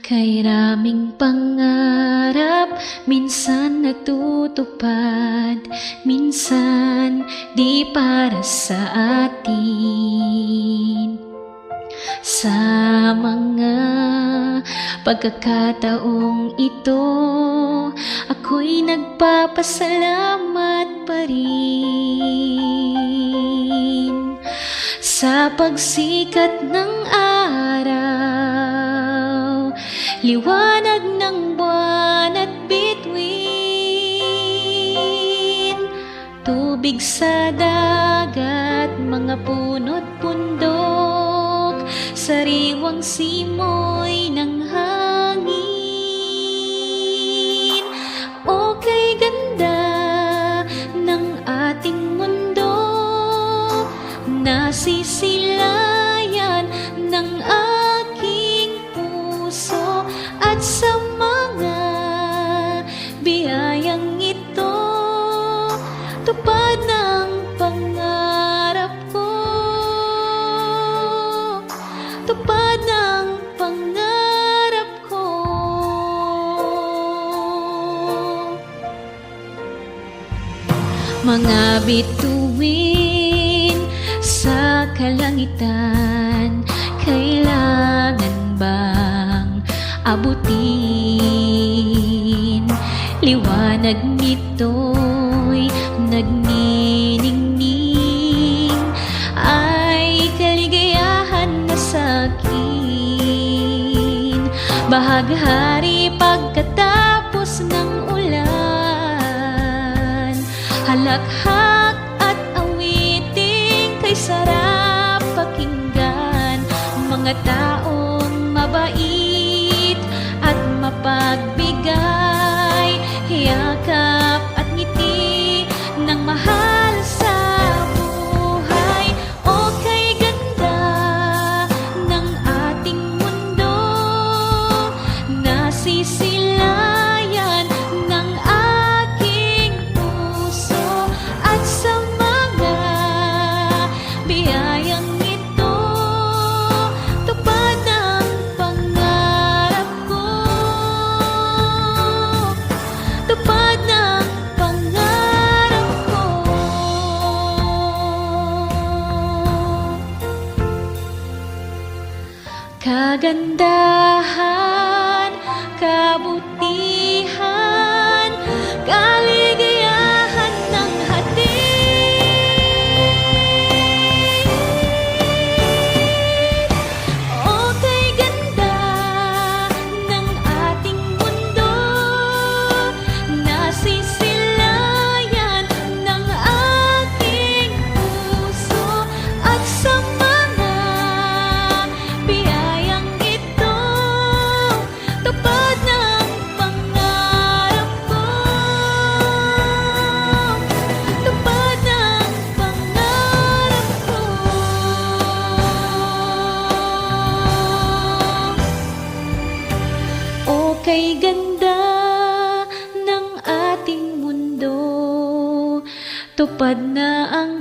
Kay raming pangarap, minsan natutupad, minsan di para sa atin. Sa mga pagkakataong ito, ako'y nagpapasalamat pa rin sa pagsikat ng araw, liwanag ng buwan at bituin, tubig sa dagat, mga puno't bundok, sariwang simoy ng hangin. O kay ganda ng ating mundo, nasisilayan ng aking puso, at sa mga biyayang ito, tupad ng pangarap ko, tupad ng pangarap ko. Mga bituin sa kalangitan, kailangan bang abutin? Liwanag nito'y nagniningning, ay kaligayahan na sa'kin. Bahaghari pagkatapos ng ulan, halakhak at awiting kay sarap pakinggan. Mga taong mabait at mapagbigay, hiyakap at ngiti ng mahal sa buhay. O kay ganda ng ating mundo, nasisilayan ng aking puso, at sa mga biyayang ito, tupad ng pangarap ko, tupad ng pangarap ko. Kagandahan, kabutihan, kaligayahan ng hatid. O kay ganda ng ating mundo, nasisilayan ng aking puso, at sa mga biyayang ito, tupad ng pangarap ko, tupad ng pangarap ko. O kay ganda ng ating mundo, tupad na ang